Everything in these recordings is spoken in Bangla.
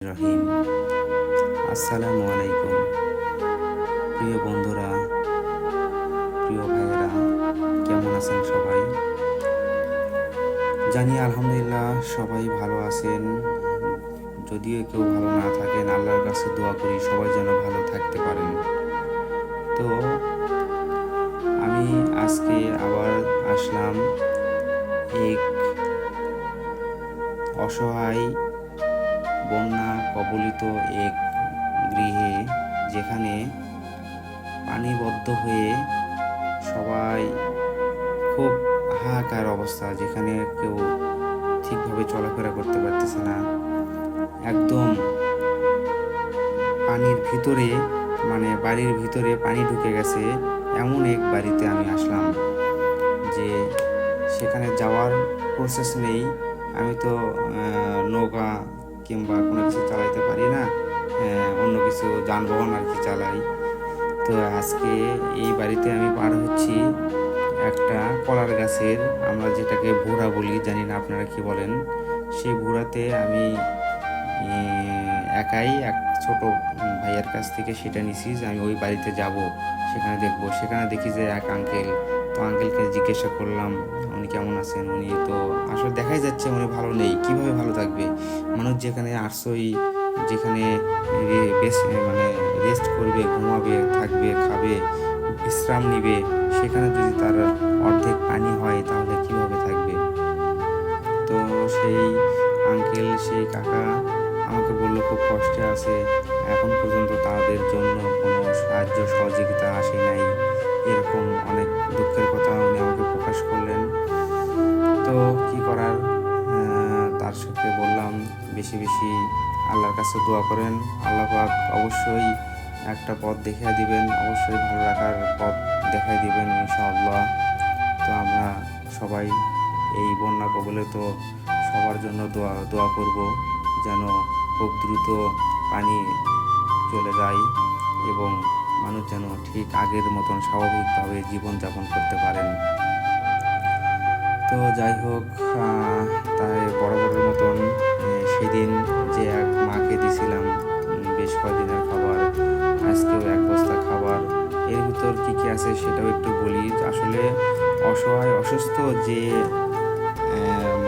রহিম। আসসালামু আলাইকুম। প্রিয় বন্ধুরা, প্রিয় ভাইয়েরা, কেমন আছেন সবাই? জানি আলহামদুলিল্লাহ সবাই ভালো আছেন। যদিও কেউ ভালো না থাকেন, আল্লাহর কাছে দোয়া করি সবাই যেন ভালো থাকতে পারেন। তো আমি আজকে আবার আসলাম এক অসহায় বন্যা কবলিত এক গৃহে, যেখানে পানিবদ্ধ হয়ে সবাই খুব হাহাকার অবস্থা, যেখানে কেউ ঠিকভাবে চলাফেরা করতে পারতেছে না। একদম পানির ভিতরে, মানে বাড়ির ভিতরে পানি ঢুকে গেছে, এমন এক বাড়িতে আমি আসলাম যে সেখানে যাওয়ার প্রসেস নেই। আমি তো নৌকা কিংবা কোনো কিছু চালাইতে পারি না, অন্য কিছু যানবাহন আর কি চালাই। তো আজকে এই বাড়িতে আমি পার হচ্ছি একটা কলার গাছের, আমরা যেটাকে ভুড়া বলি, জানি না আপনারা কি বলেন, সেই ভুড়াতে আমি একাই এক ছোট ভাইয়ের কাছ থেকে সেটা নিছি যে আমি ওই বাড়িতে যাব, সেখানে দেখবো। সেখানে দেখি যে এক আঙ্কেল, তো আঙ্কেলকে জিজ্ঞাসা করলাম উনি কেমন আছেন। উনি তো আসলে দেখাই যাচ্ছে উনি ভালো নেই, কিভাবে ভালো থাকবে? মানুষ যেখানে আশ্রয়, যেখানে মানে রেস্ট করবে, ঘুমাবে, থাকবে, খাবে, বিশ্রাম নিবে, সেখানে যদি তার অর্ধেক পানি হয় তাহলে কিভাবে থাকবে? তো সেই আঙ্কেল, সেই কাকা আমাকে বললো খুব কষ্টে আছে, এখন পর্যন্ত তাদের জন্য কোনো সাহায্য সহযোগিতা আসে নাই, এরকম অনেক দুঃখের কথা উনি আমাকে প্রকাশ করলেন। তো কি করার, তার সাথে বললাম বেশি বেশি আল্লাহর কাছে দোয়া করেন, আল্লাহ পাক অবশ্যই একটা পথ দেখিয়ে দিবেন, অবশ্যই ভালো রাখার পথ দেখাই দিবেন ইনশাআল্লাহ। তো আমরা সবাই এই বন্যা কবলিত সবার জন্য দোয়া দোয়া করব, যেন খুব দ্রুত পানি চলে যায় এবং মানুষ যেন ঠিক আগের মতন স্বাভাবিকভাবে জীবনযাপন করতে পারেন। তো যাই হোক, তাই বরাবরের মতন সেদিন যে এক মাকে দিছিলাম বেশ কদিনের খাবার, আজকেও এক বস্তা খাবার। এর ভিতর কী কী আছে সেটাও একটু বলি। আসলে অসহায় অসুস্থ যে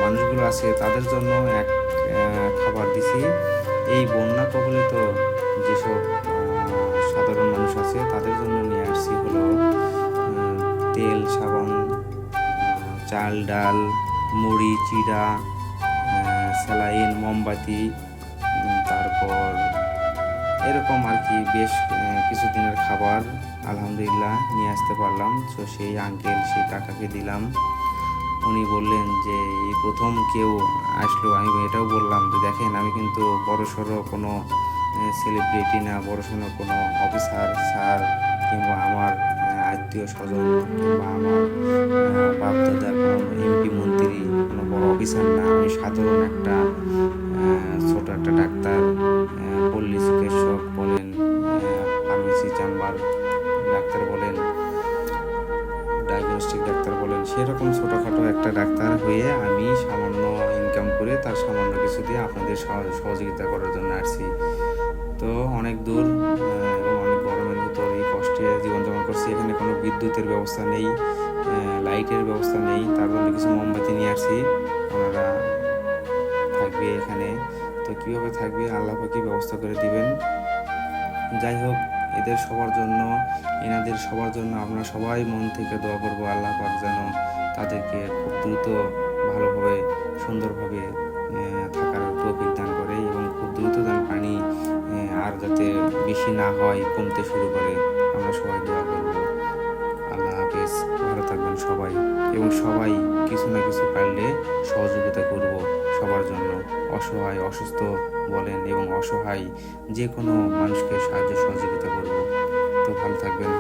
মানুষগুলো আছে তাদের জন্য এক খাবার দিছি। এই বন্যা কবলিত যেসব সাধারণ মানুষ আছে তাদের জন্য নিয়ে আসছি হলো তেল, সাবান, চাল, ডাল, মুড়ি, চিড়া, স্যালাইন, মোমবাতি, তারপর এরকম আর কি বেশ কিছুদিনের খাবার আলহামদুলিল্লাহ নিয়ে আসতে পারলাম। তো সেই আঙ্কেল, সেই কাকাকে দিলাম। উনি বললেন যে এই প্রথম কেউ আসলো। আমি এটাও বললাম যে দেখেন, আমি কিন্তু বড়সড় কোনো সেলিব্রিটি না, বড়সড় কোনো অফিসার স্যার কিংবা আমার আত্মীয় স্বজন কিংবা আমার বাপ দাদার কোনো এমপি মন্ত্রী, কোনো বড় অফিসার না। আমি সাধারণ একটা ছোট একটা ডাক্তার, পল্লী চিকিৎসক বলেন, ফার্মেসি চেম্বার ডাক্তার বলেন, ডায়াগনস্টিক ডাক্তার বলেন, সেরকম ছোটোখাটো একটা ডাক্তার হয়ে আমি সামান্য ইনকাম করে তার সামান্য কিছু দিয়ে আপনাদের সহযোগিতা করার জন্য আসছি। তো অনেক দূর এবং অনেক গরমের ভিতর এই কষ্টে জীবনযাপন করছি। এখানে কোনো বিদ্যুতের ব্যবস্থা নেই, লাইটের ব্যবস্থা নেই, তার জন্য কিছু মোমবাতি নিয়ে আসছি। ওনারা থাকবে এখানে, তো কীভাবে থাকবে আল্লাহ পাকই ব্যবস্থা করে দিবেন। যাই হোক, এদের সবার জন্য, এনাদের সবার জন্য আমরা সবাই মন থেকে দোয়া করবো আল্লাহ পাক যেন তাদেরকে খুব দ্রুত ভালোভাবে সুন্দরভাবে থাকার তৌফিক দান করে এবং খুব দ্রুত যেন পানি আর যাতে বেশি না হয়, কমতে শুরু করে। আমরা সবাই দোয়া করব। আল্লাহ হাফেজ, ভালো থাকবেন সবাই এবং সবাই কিছু না কিছু পারলে সহযোগিতা করব সবার জন্য। অসহায়, অসুস্থ বলেন এবং অসহায় যে কোনো মানুষকে সাহায্য সহযোগিতা করব। তো ভালো থাকবেন।